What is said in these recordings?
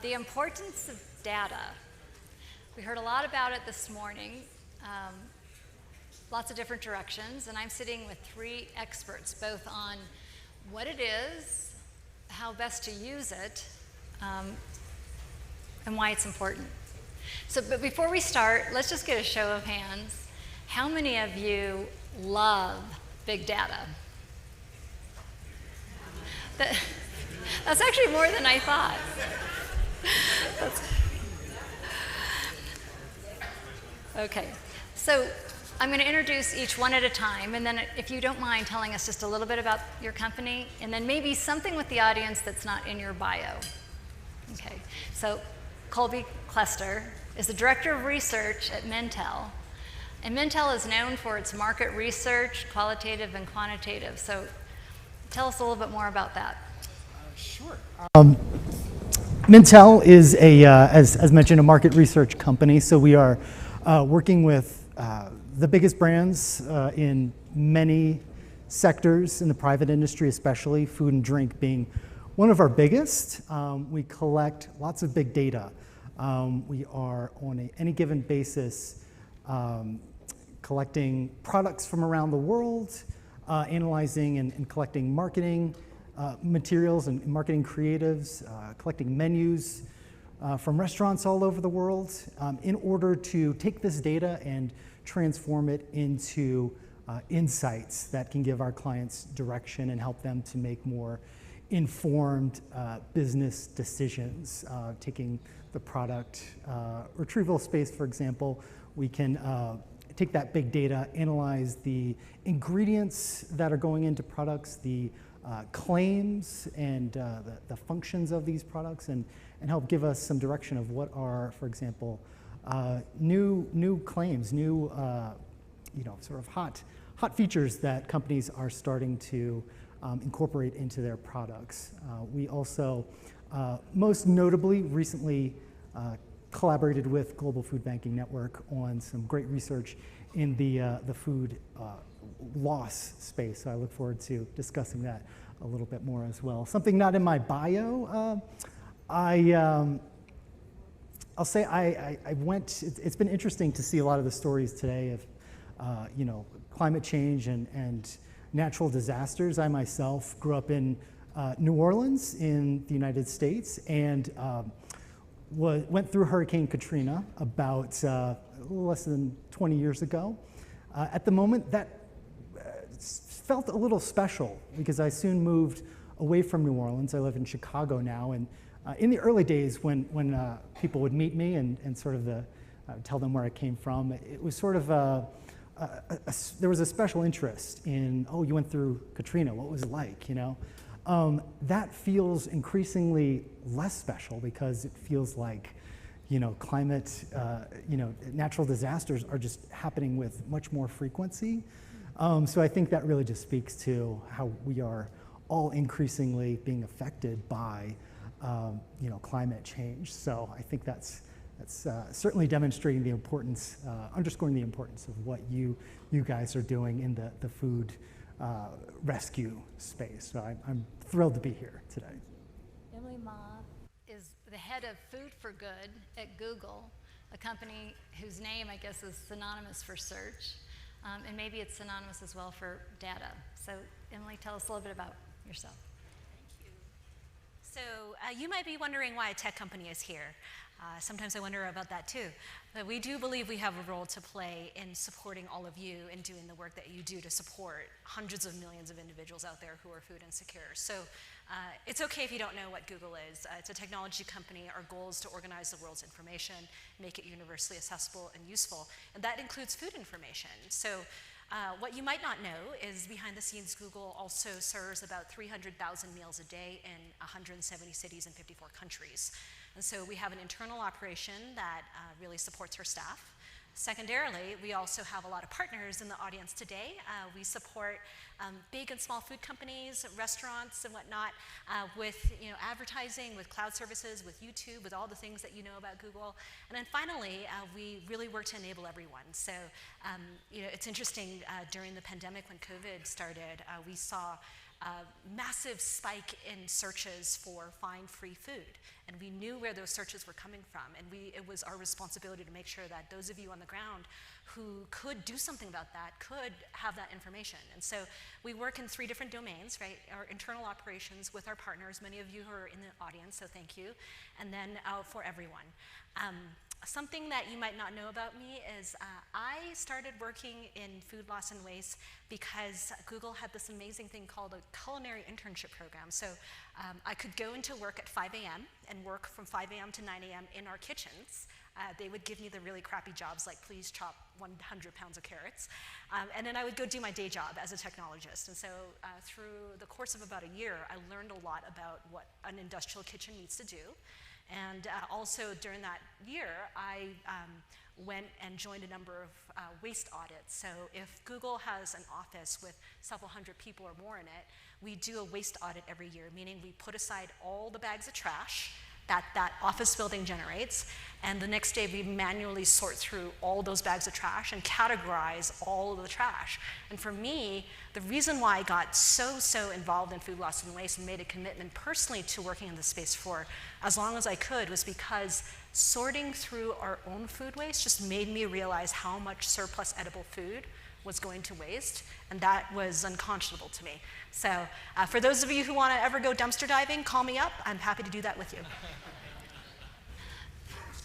The importance of data. We heard a lot about it this morning, lots of different directions, and I'm sitting with three experts, both on what it is, how best to use it, and why it's important. But before we start, let's just get a show of hands. How many of you love big data? That's actually more than I thought. Okay, so I'm going to introduce each one at a time, and then if you don't mind telling us just a little bit about your company, and then maybe something with the audience that's not in your bio. Okay, so Colby Klester is the Director of Research at Mintel, and Mintel is known for its market research, qualitative and quantitative. So tell us a little bit more about that. Sure. Mintel is as mentioned, a market research company. So we are working with the biggest brands in many sectors in the private industry, especially food and drink being one of our biggest. We collect lots of big data. We are on any given basis collecting products from around the world, analyzing and collecting marketing materials and marketing creatives, collecting menus from restaurants all over the world in order to take this data and transform it into insights that can give our clients direction and help them to make more informed business decisions. Taking the product retrieval space, for example, we can take that big data, analyze the ingredients that are going into products, the claims and the functions of these products, and help give us some direction of what are, for example, new claims, new sort of hot features that companies are starting to incorporate into their products. We also, most notably, recently collaborated with Global Food Banking Network on some great research in the food loss space. So I look forward to discussing that a little bit more as well. Something not in my bio, I'll say I went, it's been interesting to see a lot of the stories today of, climate change and natural disasters. I myself grew up in New Orleans in the United States and went through Hurricane Katrina about a little less than 20 years ago. At the moment, that felt a little special because I soon moved away from New Orleans. I live in Chicago now, and in the early days when people would meet me and sort of tell them where I came from, it was sort of there was a special interest in, oh, you went through Katrina, what was it like, That feels increasingly less special because it feels like, climate, natural disasters are just happening with much more frequency. So I think that really just speaks to how we are all increasingly being affected by, climate change. So I think that's certainly demonstrating the importance, underscoring the importance of what you guys are doing in the food rescue space. So I'm thrilled to be here today. Emily Ma is the head of Food for Good at Google, a company whose name, I guess, is synonymous for search. And maybe it's synonymous as well for data. So Emily, tell us a little bit about yourself. Thank you. So you might be wondering why a tech company is here. Sometimes I wonder about that too. But we do believe we have a role to play in supporting all of you and doing the work that you do to support hundreds of millions of individuals out there who are food insecure. So it's okay if you don't know what Google is. It's a technology company. Our goal is to organize the world's information, make it universally accessible and useful, and that includes food information. So what you might not know is behind the scenes, Google also serves about 300,000 meals a day in 170 cities and 54 countries. And so we have an internal operation that really supports our staff. Secondarily, we also have a lot of partners in the audience today. We support big and small food companies, restaurants and whatnot, with advertising, with cloud services, with YouTube, with all the things that you know about Google. And then finally, we really work to enable everyone. So it's interesting, during the pandemic when COVID started, we saw massive spike in searches for find free food. And we knew where those searches were coming from. And it was our responsibility to make sure that those of you on the ground who could do something about that could have that information. And so we work in 3 different domains, right? Our internal operations with our partners, many of you who are in the audience, so thank you. And then for everyone. Something that you might not know about me is I started working in food loss and waste because Google had this amazing thing called a culinary internship program. So I could go into work at 5 a.m. and work from 5 a.m. to 9 a.m. in our kitchens. They would give me the really crappy jobs like please chop 100 pounds of carrots. And then I would go do my day job as a technologist. And so through the course of about a year, I learned a lot about what an industrial kitchen needs to do. And also during that year, I went and joined a number of waste audits. So if Google has an office with several hundred people or more in it, we do a waste audit every year, meaning we put aside all the bags of trash that office building generates, and the next day we manually sort through all those bags of trash and categorize all of the trash. And for me, the reason why I got so involved in food loss and waste and made a commitment personally to working in this space for as long as I could was because sorting through our own food waste just made me realize how much surplus edible food was going to waste, and that was unconscionable to me. So for those of you who want to ever go dumpster diving, call me up. I'm happy to do that with you.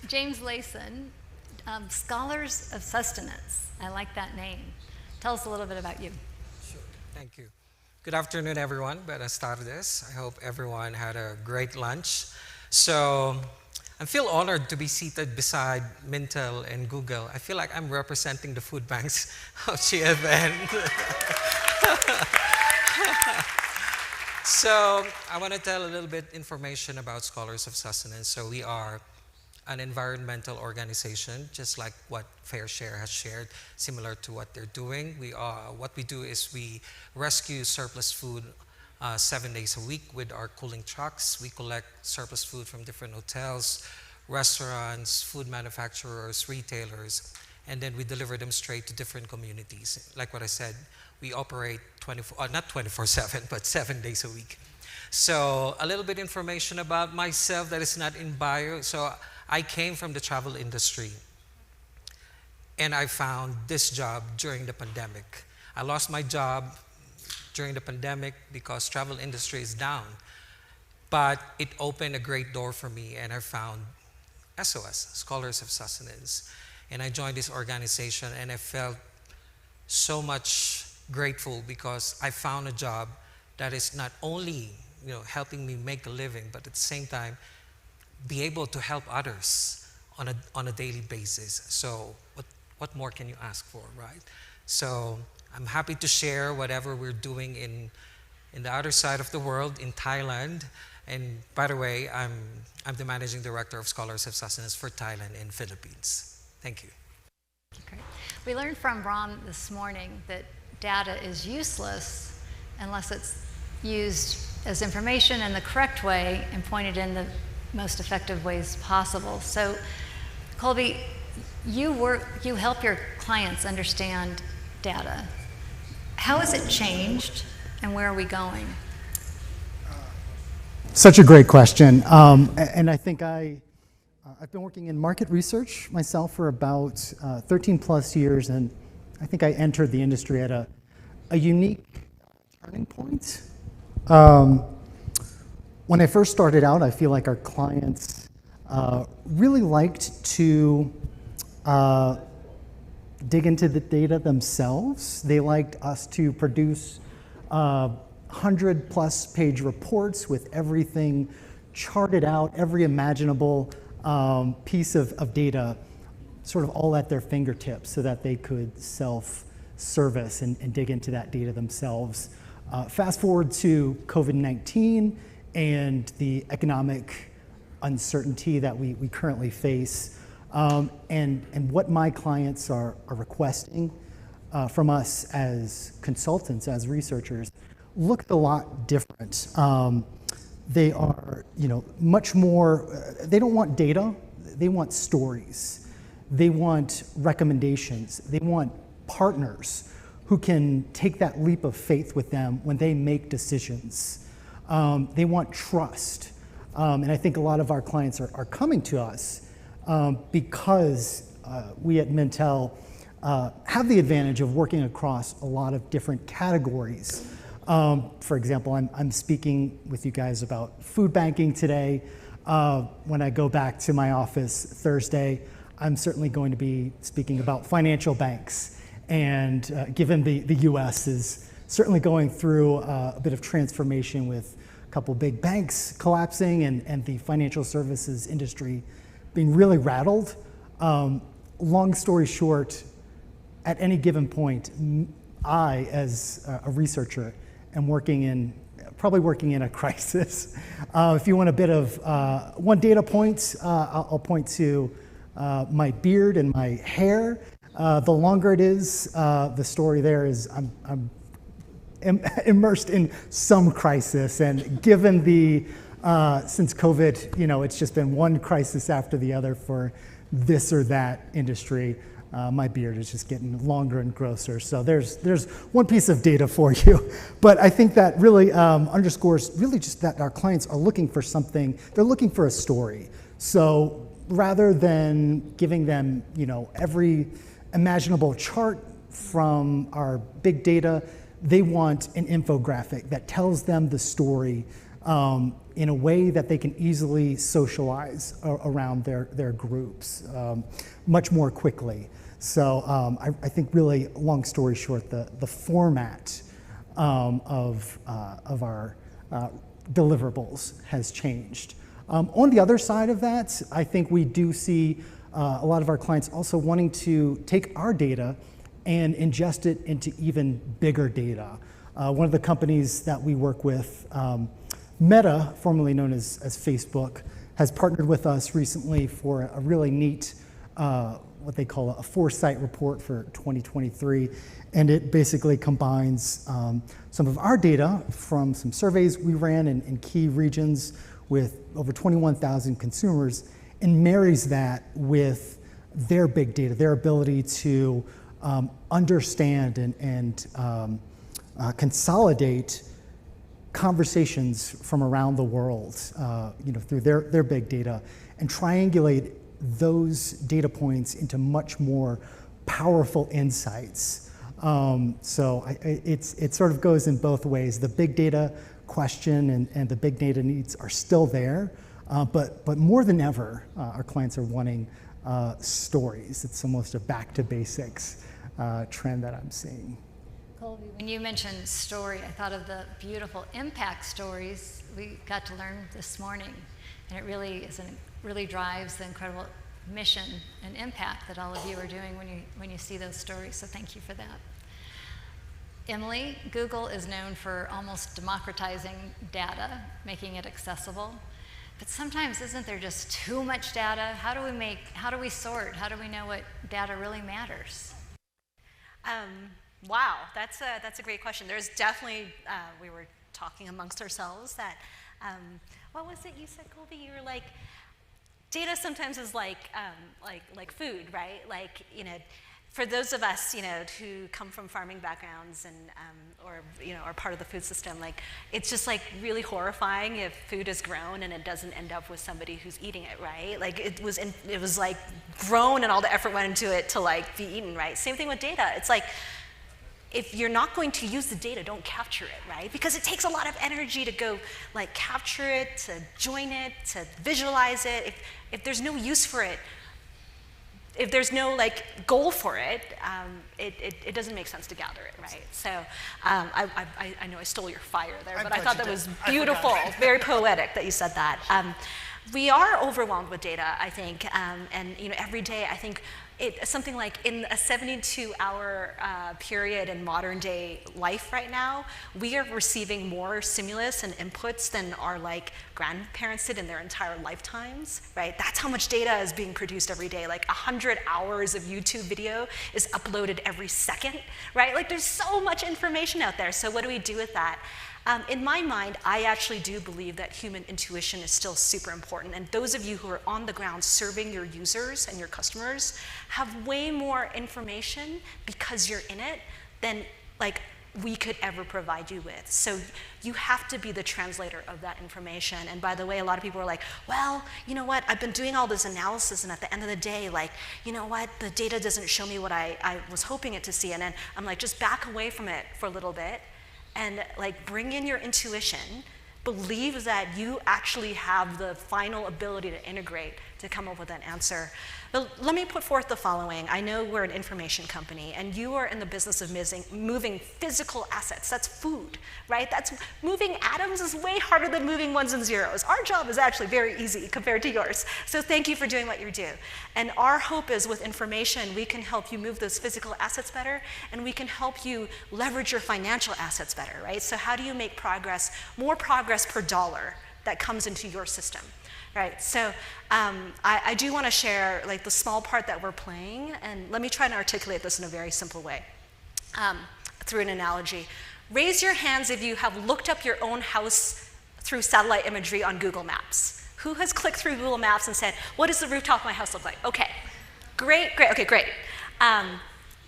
James Leyson, Scholars of Sustenance. I like that name. Tell us a little bit about you. Sure, thank you. Good afternoon, everyone. Better start this. I hope everyone had a great lunch. So I feel honored to be seated beside Mintel and Google. I feel like I'm representing the food banks of Sheehan. So I want to tell a little bit information about Scholars of Sustenance. So we are an environmental organization, just like what Fair Share has shared, similar to what they're doing. What we do is we rescue surplus food 7 days a week with our cooling trucks. We collect surplus food from different hotels, restaurants, food manufacturers, retailers, and then we deliver them straight to different communities. Like what I said, we operate not 24/7, but 7 days a week. So a little bit information about myself that is not in bio. So I came from the travel industry, and I found this job during the pandemic. I lost my job during the pandemic because travel industry is down, but it opened a great door for me, and I found SOS, Scholars of Sustenance, and I joined this organization, and I felt so much grateful because I found a job that is not only helping me make a living, but at the same time be able to help others on a daily basis. So what more can you ask for, right? So I'm happy to share whatever we're doing in the other side of the world, in Thailand. And by the way, I'm the managing director of Scholars of Sustenance for Thailand and Philippines. Thank you. Great. We learned from Ron this morning that data is useless unless it's used as information in the correct way and pointed in the most effective ways possible. So, Colby, you help your clients understand data. How has it changed, and where are we going? Such a great question. And I think I've been working in market research myself for about 13 plus years, and I think I entered the industry at a unique turning point. When I first started out, I feel like our clients really liked to dig into the data themselves. They liked us to produce 100+ page reports with everything charted out, every imaginable piece of data, sort of all at their fingertips so that they could self-service and dig into that data themselves. Fast forward to COVID-19 and the economic uncertainty that we currently face, and what my clients are requesting from us as consultants, as researchers, look a lot different. They are, much more, they don't want data, they want stories. They want recommendations. They want partners who can take that leap of faith with them when they make decisions. They want trust. And I think a lot of our clients are coming to us because we at Mintel have the advantage of working across a lot of different categories. For example, I'm speaking with you guys about food banking today. When I go back to my office Thursday, I'm certainly going to be speaking about financial banks. And given the US is certainly going through a bit of transformation with a couple big banks collapsing and the financial services industry being really rattled. Long story short, at any given point, I, as a researcher, am probably working in a crisis. If you want a bit of one data point, I'll point to my beard and my hair. The longer it is, the story there is I'm immersed in some crisis, and given since COVID, it's just been one crisis after the other for this or that industry. My beard is just getting longer and grosser. So there's one piece of data for you. But I think that really underscores really just that our clients are looking for something. They're looking for a story. So rather than giving them, every imaginable chart from our big data, they want an infographic that tells them the story in a way that they can easily socialize around their groups much more quickly. So I think really, long story short, the format of our deliverables has changed. On the other side of that, I think we do see a lot of our clients also wanting to take our data and ingest it into even bigger data. One of the companies that we work with, Meta, formerly known as Facebook, has partnered with us recently for a really neat, what they call a foresight report for 2023. And it basically combines some of our data from some surveys we ran in key regions with over 21,000 consumers and marries that with their big data, their ability to understand and consolidate conversations from around the world, through their big data, and triangulate those data points into much more powerful insights. So it sort of goes in both ways. The big data question and the big data needs are still there, but more than ever, our clients are wanting stories. It's almost a back to basics trend that I'm seeing. Colby, when you mentioned story, I thought of the beautiful impact stories we got to learn this morning. And it really drives the incredible mission and impact that all of you are doing when you see those stories. So thank you for that. Emily, Google is known for almost democratizing data, making it accessible. But sometimes isn't there just too much data? How do we sort? How do we know what data really matters? Wow, that's a great question. There's definitely, we were talking amongst ourselves that, what was it you said, Colby? You were like, data sometimes is like food, right? For those of us, who come from farming backgrounds and or are part of the food system, it's just really horrifying if food is grown and it doesn't end up with somebody who's eating it, right? It was grown and all the effort went into it to be eaten, right? Same thing with data. It's if you're not going to use the data, don't capture it, right? Because it takes a lot of energy to go capture it, to join it, to visualize it. If there's no use for it, if there's no goal for it, it doesn't make sense to gather it, right? So I know I stole your fire there, but I thought that was beautiful, very poetic that you said that. We are overwhelmed with data, I think, and every day I think something in a 72-hour period in modern day life right now, we are receiving more stimulus and inputs than our grandparents did in their entire lifetimes, right? That's how much data is being produced every day. 100 hours of YouTube video is uploaded every second, right? There's so much information out there. So what do we do with that? In my mind, I actually do believe that human intuition is still super important. And those of you who are on the ground serving your users and your customers have way more information because you're in it than like we could ever provide you with. So you have to be the translator of that information. And by the way, a lot of people are like, well, you know what, I've been doing all this analysis, and at the end of the day, like, you know what, the data doesn't show me what I was hoping it to see. And then I'm like, just back away from it for a little bit and like bring in your intuition, believe that you actually have the final ability to integrate to come up with an answer. But let me put forth the following. I know we're an information company, and you are in the business of moving physical assets. That's food, right? That's moving atoms is way harder than moving ones and zeros. Our job is actually very easy compared to yours. So thank you for doing what you do. And our hope is with information, we can help you move those physical assets better, and we can help you leverage your financial assets better, right? So how do you make progress, more progress per dollar that comes into your system? Right, so I do want to share like the small part that we're playing, and let me try and articulate this in a very simple way through an analogy. Raise your hands if you have looked up your own house through satellite imagery on Google Maps. Who has clicked through Google Maps and said, what does the rooftop of my house look like? Okay, great, okay, great.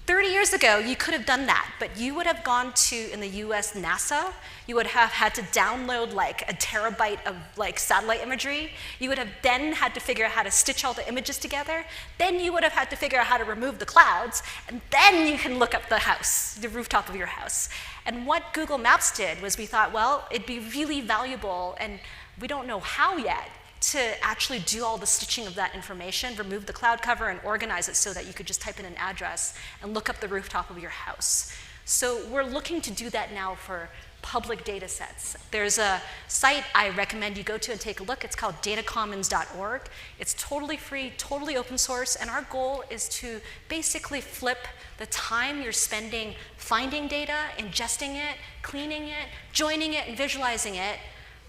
30 years ago, you could have done that, but you would have gone to, in the US, NASA, you would have had to download like a terabyte of like satellite imagery. You would have then had to figure out how to stitch all the images together. Then you would have had to figure out how to remove the clouds, and then you can look up the house, the rooftop of your house. And what Google Maps did was we thought, well, it'd be really valuable, and we don't know how yet, to actually do all the stitching of that information, remove the cloud cover and organize it so that you could just type in an address and look up the rooftop of your house. So we're looking to do that now for public data sets. There's a site I recommend you go to and take a look. It's called datacommons.org. It's totally free, totally open source, and our goal is to basically flip the time you're spending finding data, ingesting it, cleaning it, joining it, and visualizing it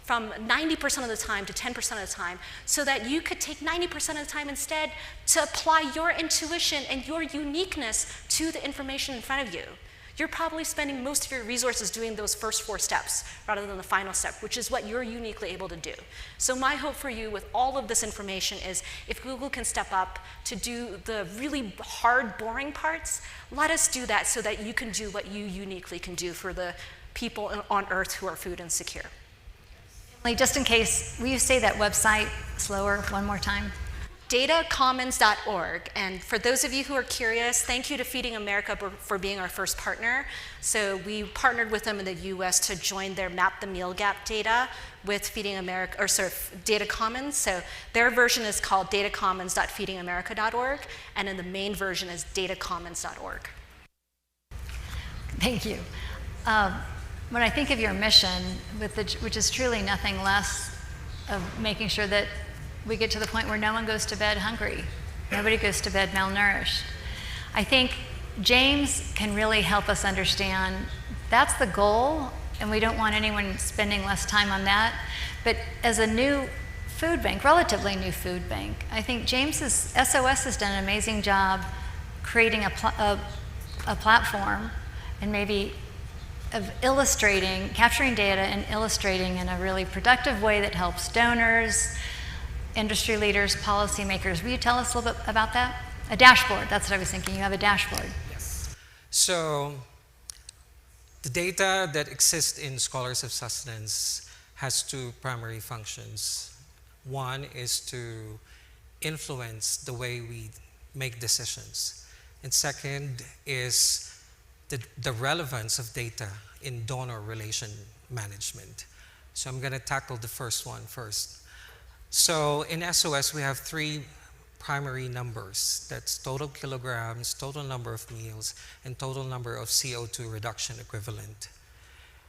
from 90% of the time to 10% of the time, so that you could take 90% of the time instead to apply your intuition and your uniqueness to the information in front of you. You're probably spending most of your resources doing those first 4 steps rather than the final step, which is what you're uniquely able to do. So my hope for you with all of this information is if Google can step up to do the really hard, boring parts, let us do that so that you can do what you uniquely can do for the people on Earth who are food insecure. Just in case, will you say that website slower one more time? Datacommons.org. And for those of you who are curious, thank you to Feeding America for being our first partner. So we partnered with them in the US to join their Map the Meal Gap data with Feeding America, or sorry, Data Commons. So their version is called datacommons.feedingamerica.org, and then the main version is datacommons.org. Thank you. When I think of your mission, which is truly nothing less of making sure that we get to the point where no one goes to bed hungry, nobody goes to bed malnourished, I think James can really help us understand that's the goal, and we don't want anyone spending less time on that. But as a new food bank, relatively new food bank, I think James's SOS has done an amazing job creating a platform and maybe of illustrating, capturing data and illustrating in a really productive way that helps donors, industry leaders, policymakers. Will you tell us a little bit about that? A dashboard, that's what I was thinking. You have a dashboard. Yes. So the data that exists in Scholars of Sustenance has 2 primary functions. One is to influence the way we make decisions. And second is the relevance of data in donor relation management. So I'm going to tackle the first one first. So in SOS, we have 3 primary numbers. That's total kilograms, total number of meals, and total number of CO2 reduction equivalent.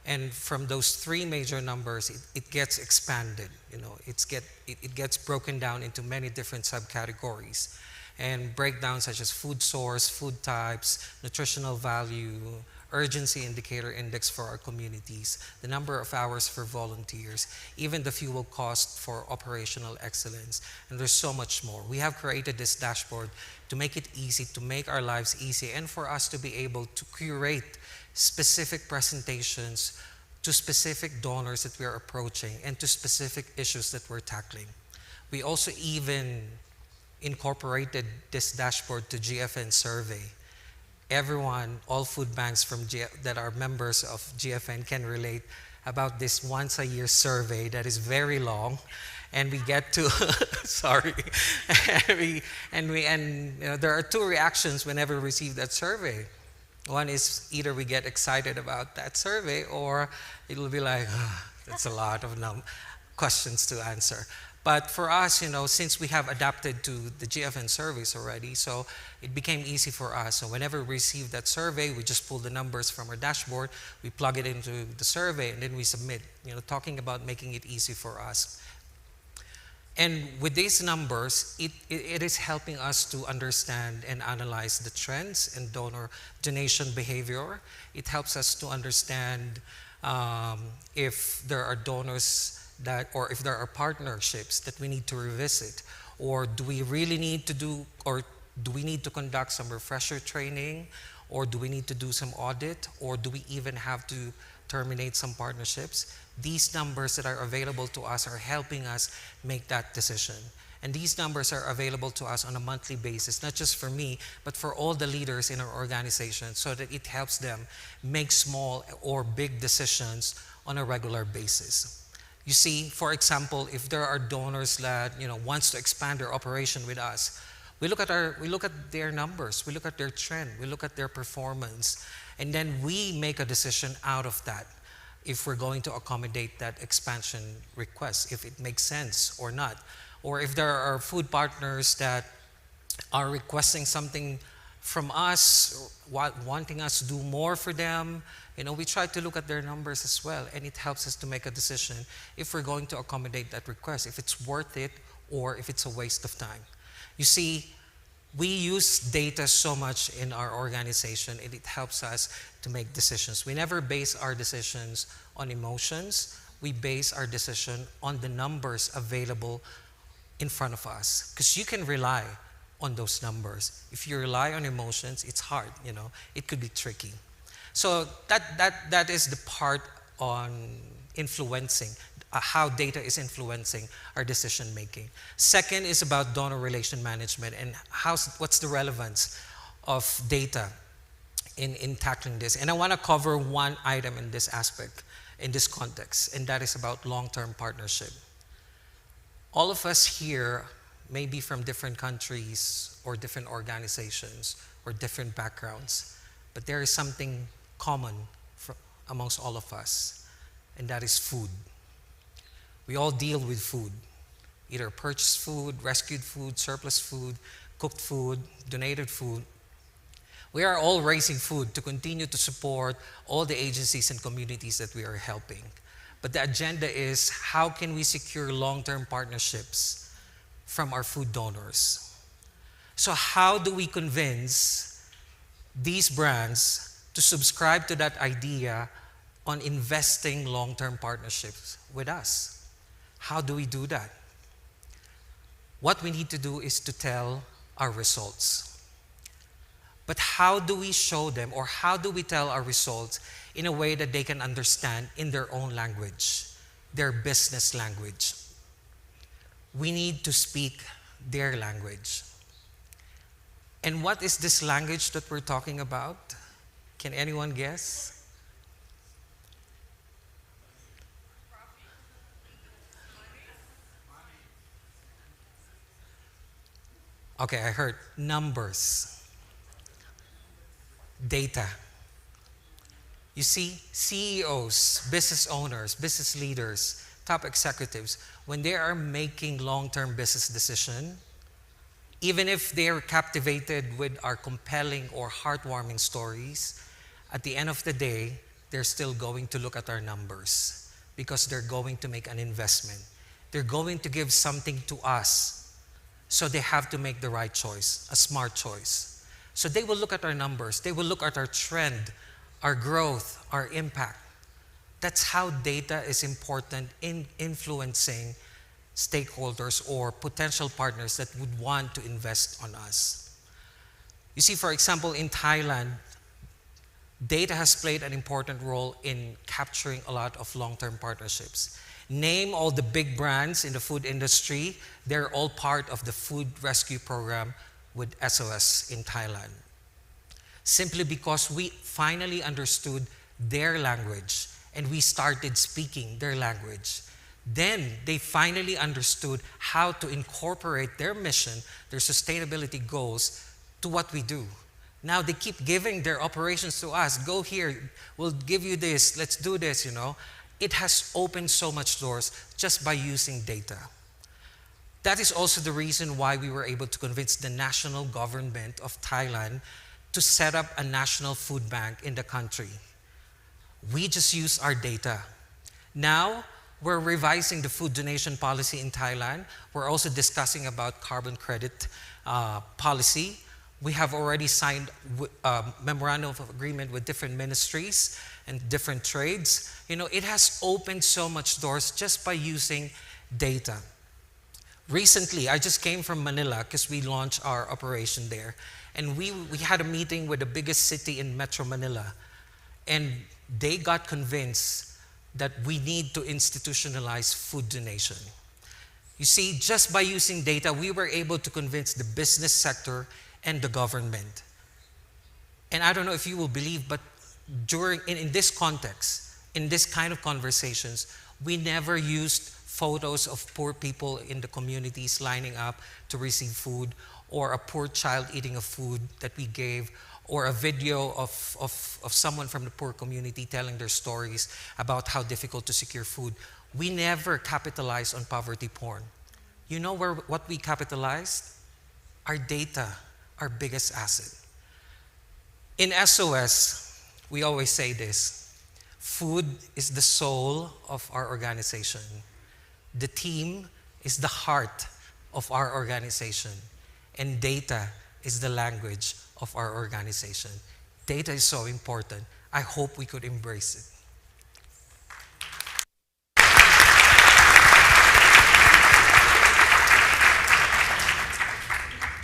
And from those 3 major numbers, it gets expanded. You know, it gets broken down into many different subcategories, and breakdowns such as food source, food types, nutritional value, urgency indicator index for our communities, the number of hours for volunteers, even the fuel cost for operational excellence, and there's so much more. We have created this dashboard to make it easy, to make our lives easy, and for us to be able to curate specific presentations to specific donors that we're approaching and to specific issues that we're tackling. We also even incorporated this dashboard to GFN survey. everyone, all food banks that are members of GFN can relate about this once a year survey that is very long, and we get to sorry, and there are two reactions whenever we receive that survey. One is either we get excited about that survey, or it'll be like, that's a lot of questions to answer. But for us, since we have adapted to the GFN surveys already, so it became easy for us. So whenever we receive that survey, we just pull the numbers from our dashboard, we plug it into the survey, and then we submit, talking about making it easy for us. And with these numbers, it is helping us to understand and analyze the trends in donation behavior. It helps us to understand if there are donors or if there are partnerships that we need to revisit, or do we really need to conduct some refresher training, or do we need to do some audit, or do we even have to terminate some partnerships? These numbers that are available to us are helping us make that decision. And these numbers are available to us on a monthly basis, not just for me, but for all the leaders in our organization, so that it helps them make small or big decisions on a regular basis. You see, for example, if there are donors that wants to expand their operation with us, we look at their numbers, we look at their trend, we look at their performance, and then we make a decision out of that if we're going to accommodate that expansion request, if it makes sense or not. Or if there are food partners that are requesting something from us, wanting us to do more for them, we try to look at their numbers as well, and it helps us to make a decision if we're going to accommodate that request, if it's worth it or if it's a waste of time. You see, we use data so much in our organization, and it helps us to make decisions. We never base our decisions on emotions. We base our decision on the numbers available in front of us, because you can rely on those numbers. If you rely on emotions, it's hard, it could be tricky. So that is the part on influencing, how data is influencing our decision making. Second is about donor relation management, and what's the relevance of data in tackling this. And I want to cover one item in this aspect, in this context, and that is about long-term partnership. All of us here may be from different countries or different organizations or different backgrounds, but there is something common amongst all of us, and that is food. We all deal with food, either purchased food, rescued food, surplus food, cooked food, donated food. We are all raising food to continue to support all the agencies and communities that we are helping. But the agenda is, how can we secure long-term partnerships from our food donors? So how do we convince these brands to subscribe to that idea on investing long-term partnerships with us? How do we do that? What we need to do is to tell our results. But how do we show them, or how do we tell our results in a way that they can understand in their own language, their business language? We need to speak their language. And what is this language that we're talking about? Can anyone guess? Okay, I heard numbers, data. You see, CEOs, business owners, business leaders, top executives, when they are making long-term business decisions, even if they are captivated with our compelling or heartwarming stories, at the end of the day, they're still going to look at our numbers, because they're going to make an investment. They're going to give something to us, so they have to make the right choice, a smart choice. So they will look at our numbers, they will look at our trend, our growth, our impact. That's how data is important in influencing stakeholders or potential partners that would want to invest on us. You see, for example, in Thailand, data has played an important role in capturing a lot of long-term partnerships. Name all the big brands in the food industry, they're all part of the food rescue program with SOS in Thailand. simply because we finally understood their language and we started speaking their language. Then they finally understood how to incorporate their mission, their sustainability goals, to what we do. Now they keep giving their operations to us. Go here, we'll give you this, let's do this, It has opened so much doors just by using data. That is also the reason why we were able to convince the national government of Thailand to set up a national food bank in the country. We just use our data. Now, we're revising the food donation policy in Thailand. We're also discussing about carbon credit policy. We have already signed a memorandum of agreement with different ministries and different trades. It has opened so much doors just by using data. Recently, I just came from Manila because we launched our operation there. And we had a meeting with the biggest city in Metro Manila. And they got convinced that we need to institutionalize food donation. You see, just by using data, we were able to convince the business sector and the government. And I don't know if you will believe, but in this context, in this kind of conversations, we never used photos of poor people in the communities lining up to receive food, or a poor child eating a food that we gave, or a video of someone from the poor community telling their stories about how difficult to secure food. We never capitalized on poverty porn. You know what we capitalized? Our data, our biggest asset. In SOS, we always say this: food is the soul of our organization. The team is the heart of our organization. And data is the language of our organization. Data is so important. I hope we could embrace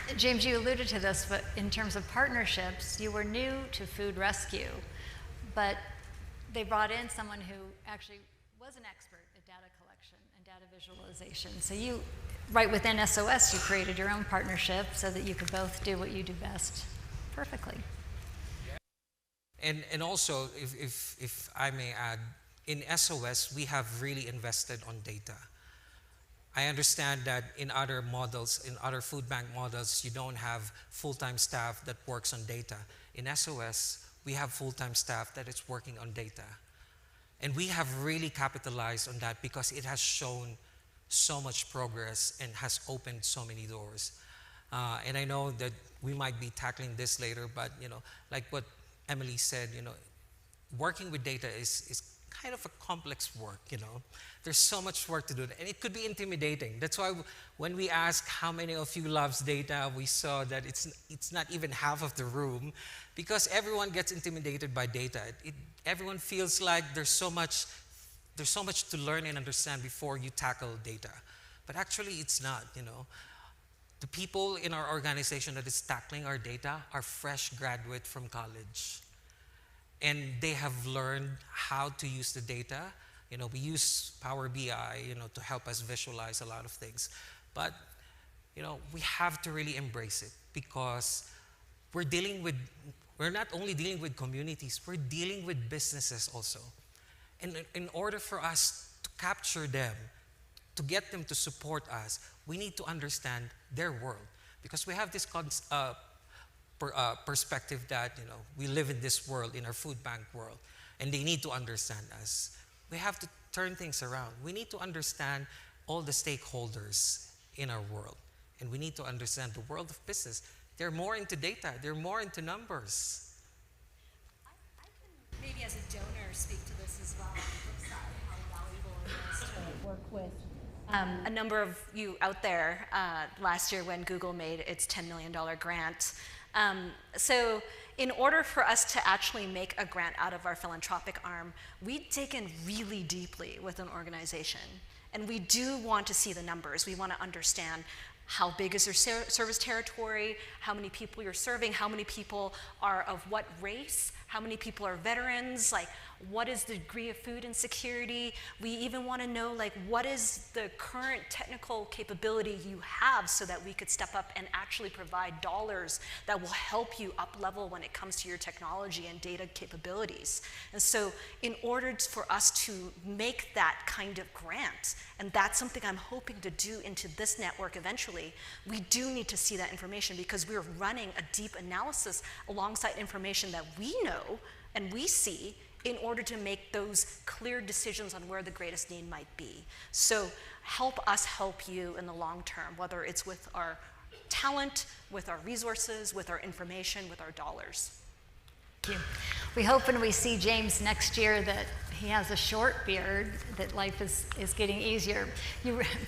it. James, you alluded to this, but in terms of partnerships, you were new to food rescue, but they brought in someone who actually was an expert at data collection and data visualization. So you, right within SOS, you created your own partnership so that you could both do what you do best perfectly. And also, if I may add, in SOS, we have really invested on data. I understand that in other models, in other food bank models, you don't have full-time staff that works on data. In SOS, we have full-time staff that is working on data. And we have really capitalized on that because it has shown so much progress and has opened so many doors. And I know that we might be tackling this later, but like what Emily said, working with data is kind of a complex work, There's so much work to do, and it could be intimidating. That's why when we ask how many of you loves data, we saw that it's not even half of the room, because everyone gets intimidated by data. Everyone feels like there's so much to learn and understand before you tackle data. But actually, it's not, The people in our organization that is tackling our data are fresh graduates from college. And they have learned how to use the data. We use Power BI, to help us visualize a lot of things. But, we have to really embrace it, because we're not only dealing with communities, we're dealing with businesses also. And in order for us to capture them, to get them to support us, we need to understand their world. Because we have this perspective that, we live in this world, in our food bank world, and they need to understand us. We have to turn things around. We need to understand all the stakeholders in our world. And we need to understand the world of business. They're more into data. They're more into numbers. I can maybe as a donor speak to this as well, how valuable it is to work with a number of you out there last year when Google made its $10 million grant. So in order for us to actually make a grant out of our philanthropic arm, we dig in really deeply with an organization. And we do want to see the numbers. We want to understand how big is your service territory, how many people you're serving, how many people are of what race, how many people are veterans, like what is the degree of food insecurity. We even want to know, like, what is the current technical capability you have so that we could step up and actually provide dollars that will help you up level when it comes to your technology and data capabilities. And so in order for us to make that kind of grant, and that's something I'm hoping to do into this network eventually, we do need to see that information, because we're running a deep analysis alongside information that we know and we see in order to make those clear decisions on where the greatest need might be. So help us help you in the long term, whether it's with our talent, with our resources, with our information, with our dollars. Thank you. We hope when we see James next year that he has a short beard, that life is getting easier.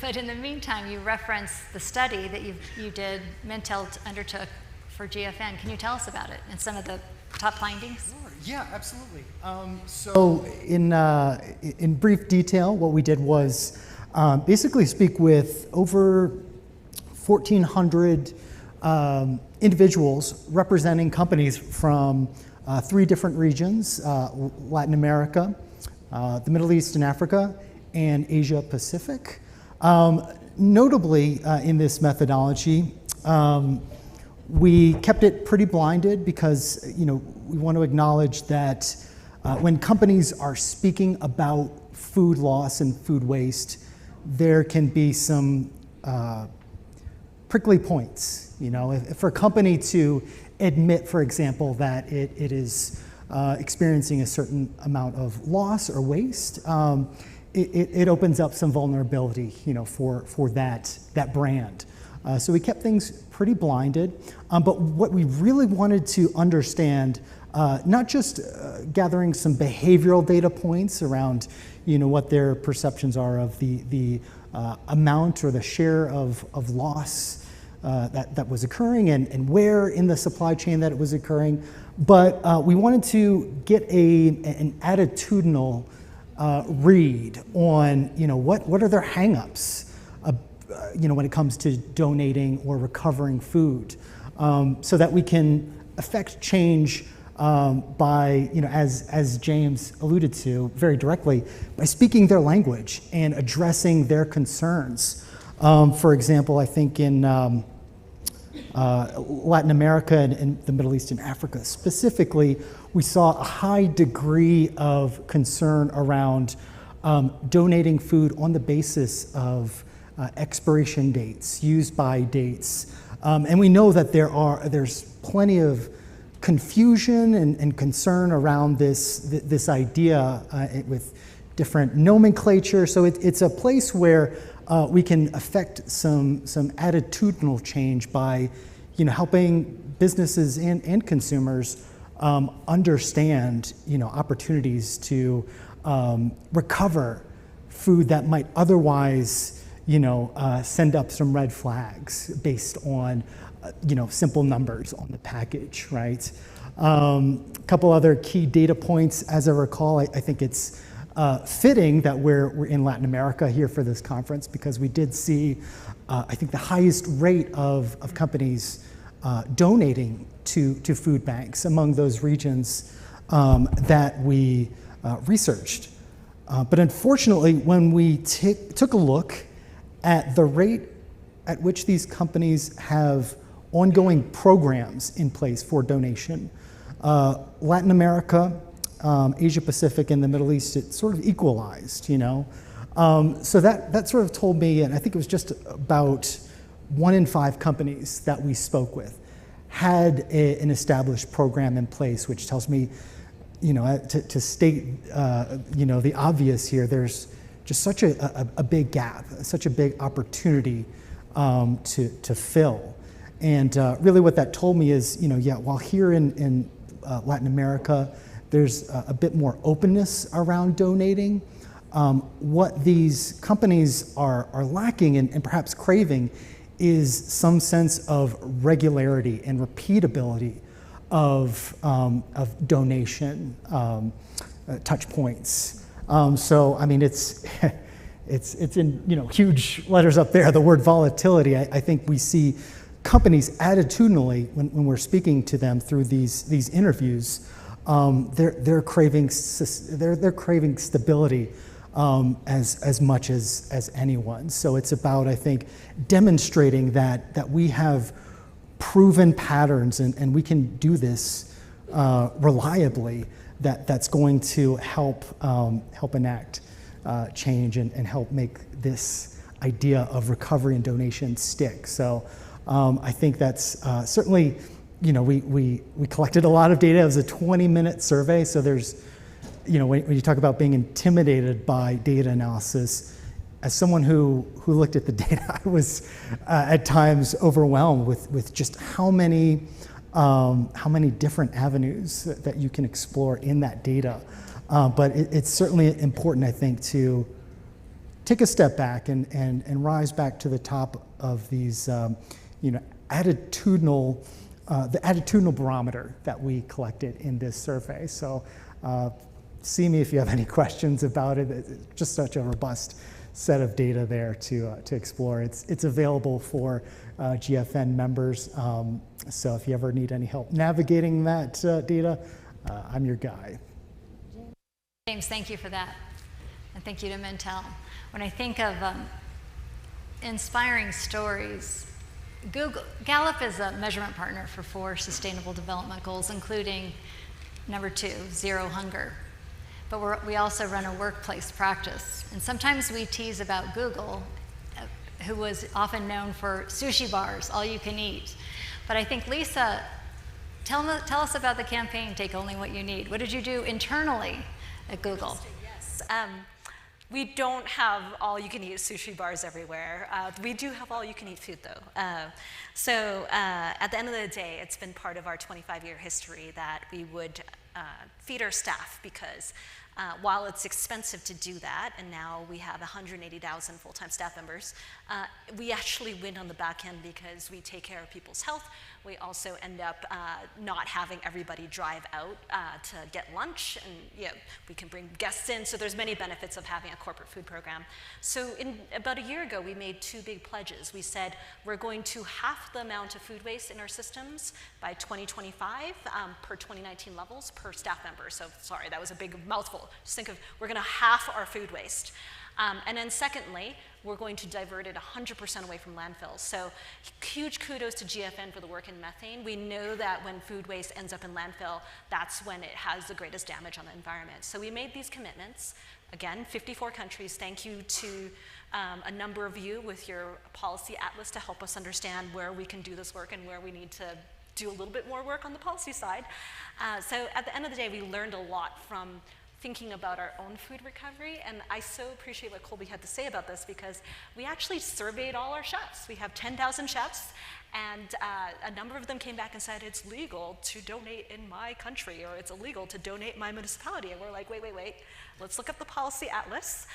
But in the meantime, you referenced the study that you did, Mintel undertook for GFN. Can you tell us about it and some of the top findings? Sure. Yeah, absolutely. So in brief detail, what we did was basically speak with over 1,400 individuals representing companies from 3 different regions, Latin America, the Middle East and Africa, and Asia Pacific. Notably in this methodology, we kept it pretty blinded because, we want to acknowledge that when companies are speaking about food loss and food waste, there can be some prickly points. If for a company to admit, for example, that it is experiencing a certain amount of loss or waste, it opens up some vulnerability, for that brand. So we kept things pretty blinded, but what we really wanted to understand, not just gathering some behavioral data points around, what their perceptions are of the amount or the share of loss that was occurring and where in the supply chain that it was occurring, but we wanted to get an attitudinal read on, what are their hang-ups, when it comes to donating or recovering food, so that we can affect change by, as James alluded to very directly, by speaking their language and addressing their concerns. For example, I think in Latin America and the Middle East and Africa specifically, we saw a high degree of concern around donating food on the basis of expiration dates, use-by dates. And we know that there's plenty of confusion and concern around this idea with different nomenclature. So it's a place where we can affect some attitudinal change by helping businesses and consumers understand opportunities to recover food that might otherwise send up some red flags based on, simple numbers on the package, right? A couple other key data points, as I recall, I think it's fitting that we're in Latin America here for this conference, because we did see, I think, the highest rate of companies donating to food banks among those regions that we researched. But unfortunately, when we took a look at the rate at which these companies have ongoing programs in place for donation, Latin America, Asia Pacific, and the Middle East, it sort of equalized, So that sort of told me, and I think it was just about 1 in 5 companies that we spoke with had an established program in place, which tells me, to state, the obvious here, there's just such a big gap, such a big opportunity to fill. And really what that told me is, while here in Latin America, there's a bit more openness around donating, what these companies are lacking and perhaps craving is some sense of regularity and repeatability of donation touch points. So, I mean, it's in huge letters up there, the word volatility. I think we see companies attitudinally, when we're speaking to them through these interviews, they're craving stability as much as anyone. So it's about, I think, demonstrating that we have proven patterns and we can do this reliably. That's going to help enact change and help make this idea of recovery and donation stick. So I think that's certainly, we collected a lot of data. It was a 20-minute survey, so there's, when you talk about being intimidated by data analysis, as someone who looked at the data, I was at times overwhelmed with just how many different avenues that you can explore in that data. But it's certainly important, I think, to take a step back and rise back to the top of these, attitudinal, the attitudinal barometer that we collected in this survey. So see me if you have any questions about it. It's just such a robust set of data there to explore. It's available for GFN members. So if you ever need any help navigating that data, I'm your guy. James, thank you for that. And thank you to Mintel. When I think of inspiring stories, Gallup is a measurement partner for 4 Sustainable Development Goals, including number 2, zero hunger. But we also run a workplace practice. And sometimes we tease about Google, who was often known for sushi bars, all you can eat. But I think, Lisa, tell us about the campaign, Take Only What You Need. What did you do internally at Google? Yes. We don't have all-you-can-eat sushi bars everywhere. We do have all-you-can-eat food, though. So at the end of the day, it's been part of our 25-year history that we would feed our staff, because while it's expensive to do that, and now we have 180,000 full-time staff members, we actually win on the back end because we take care of people's health. We also end up not having everybody drive out to get lunch, and we can bring guests in. So there's many benefits of having a corporate food program. So about a year ago, we made 2 big pledges. We said we're going to half the amount of food waste in our systems by 2025 per 2019 levels per staff member. So sorry, that was a big mouthful. Just think of, we're going to half our food waste. And then secondly, we're going to divert it 100% away from landfills. So huge kudos to GFN for the work in methane. We know that when food waste ends up in landfill, that's when it has the greatest damage on the environment. So we made these commitments. Again, 54 countries. Thank you to a number of you with your policy atlas to help us understand where we can do this work and where we need to do a little bit more work on the policy side. So at the end of the day, we learned a lot from thinking about our own food recovery, and I so appreciate what Colby had to say about this, because we actually surveyed all our chefs. We have 10,000 chefs, and a number of them came back and said, it's legal to donate in my country, or it's illegal to donate in my municipality. And we're like, wait, let's look up the policy atlas.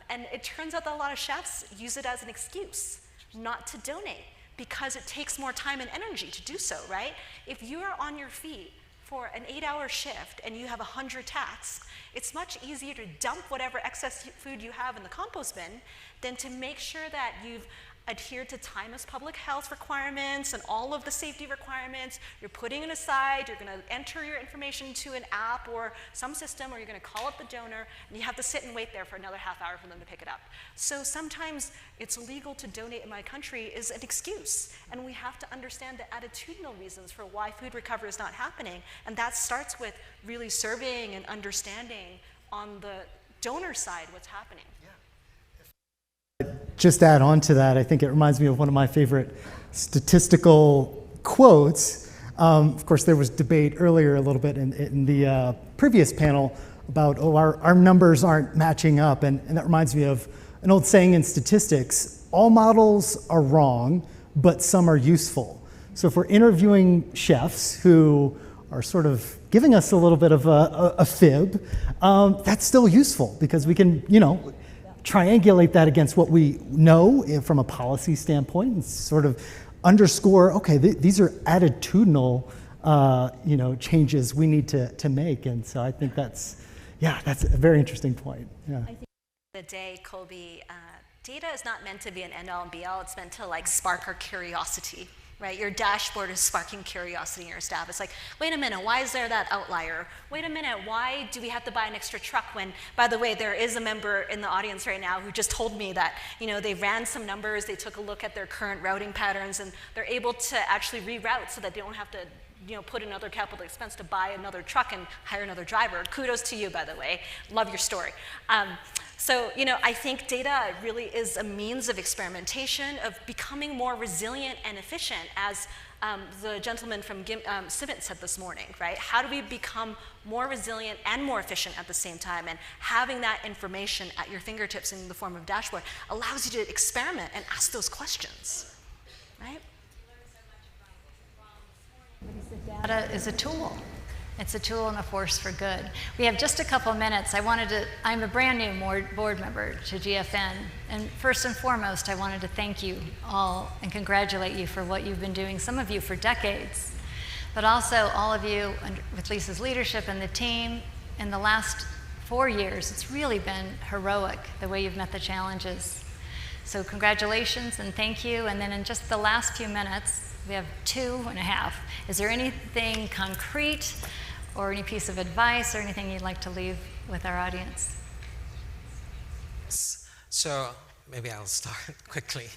And it turns out that a lot of chefs use it as an excuse not to donate, because it takes more time and energy to do so, right? If you are on your feet for an 8-hour shift and you have 100 tasks, it's much easier to dump whatever excess food you have in the compost bin than to make sure that you've adhered to timeless public health requirements and all of the safety requirements. You're putting it aside, you're gonna enter your information to an app or some system, or you're gonna call up the donor, and you have to sit and wait there for another half hour for them to pick it up. So sometimes it's illegal to donate in my country is an excuse, and we have to understand the attitudinal reasons for why food recovery is not happening, and that starts with really surveying and understanding on the donor side what's happening. Just add on to that, I think it reminds me of one of my favorite statistical quotes. Of course, there was debate earlier a little bit in the previous panel about, our numbers aren't matching up, and that reminds me of an old saying in statistics: all models are wrong, but some are useful. So if we're interviewing chefs who are sort of giving us a little bit of a fib, that's still useful, because we can, triangulate that against what we know from a policy standpoint and sort of underscore, okay, these are attitudinal, changes we need to make. And so I think that's a very interesting point. Yeah. I think the day, Colby, data is not meant to be an end-all and be-all. It's meant to spark our curiosity. right? Your dashboard is sparking curiosity in your staff. It's like, wait a minute, why is there that outlier? Wait a minute, why do we have to buy an extra truck when, by the way, there is a member in the audience right now who just told me that, they ran some numbers, they took a look at their current routing patterns, and they're able to actually reroute so that they don't have to put another capital expense to buy another truck and hire another driver. Kudos to you, by the way. Love your story. So, I think data really is a means of experimentation, of becoming more resilient and efficient, as the gentleman from Civent said this morning, right? How do we become more resilient and more efficient at the same time? And having that information at your fingertips in the form of dashboard allows you to experiment and ask those questions, right? Data is a tool. It's a tool and a force for good. We have just a couple minutes. I'm a brand new board member to GFN, and first and foremost, I wanted to thank you all and congratulate you for what you've been doing, some of you for decades, but also all of you with Lisa's leadership and the team in the last 4 years. It's really been heroic, the way you've met the challenges. So congratulations and thank you, and then in just the last few minutes, we have 2.5. Is there anything concrete or any piece of advice or anything you'd like to leave with our audience? So maybe I'll start quickly.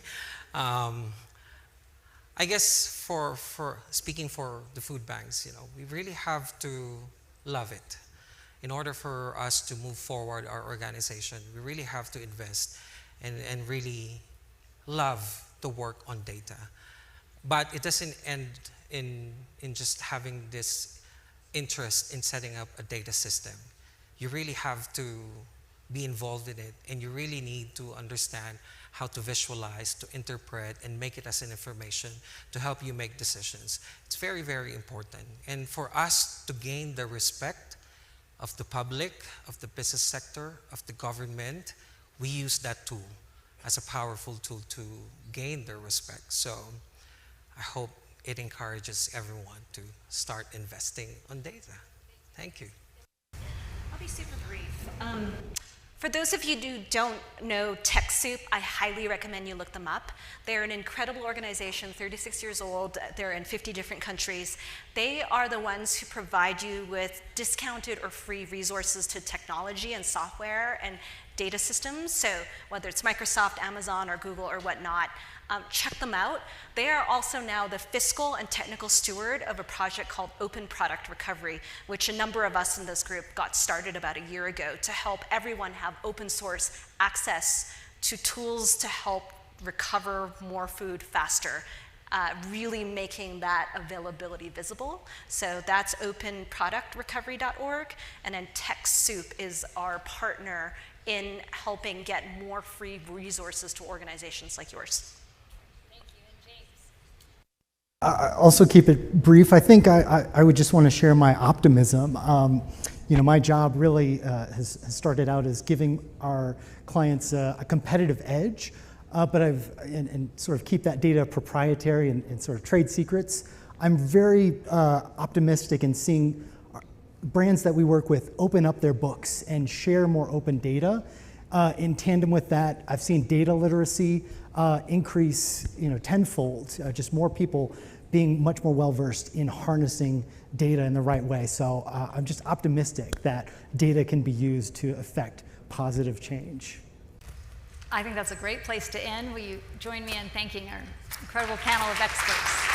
I guess for speaking for the food banks, we really have to love it. In order for us to move forward our organization, we really have to invest and really love the work on data. But it doesn't end in just having this interest in setting up a data system. You really have to be involved in it, and you really need to understand how to visualize, to interpret, and make it as an information to help you make decisions. It's very, very important. And for us to gain the respect of the public, of the business sector, of the government, we use that tool as a powerful tool to gain their respect. So I hope it encourages everyone to start investing on data. Thank you. I'll be super brief. For those of you who don't know TechSoup, I highly recommend you look them up. They're an incredible organization, 36 years old. They're in 50 different countries. They are the ones who provide you with discounted or free resources to technology and software and data systems. So whether it's Microsoft, Amazon, or Google, or whatnot, check them out. They are also now the fiscal and technical steward of a project called Open Product Recovery, which a number of us in this group got started about a year ago to help everyone have open source access to tools to help recover more food faster, really making that availability visible. So that's openproductrecovery.org, and then TechSoup is our partner in helping get more free resources to organizations like yours. Also keep it brief. I think I would just want to share my optimism. My job really has started out as giving our clients a competitive edge, but and sort of keep that data proprietary and sort of trade secrets. I'm very optimistic in seeing brands that we work with open up their books and share more open data. In tandem with that, I've seen data literacy increase tenfold, just more people being much more well-versed in harnessing data in the right way. So I'm just optimistic that data can be used to affect positive change. I think that's a great place to end. Will you join me in thanking our incredible panel of experts?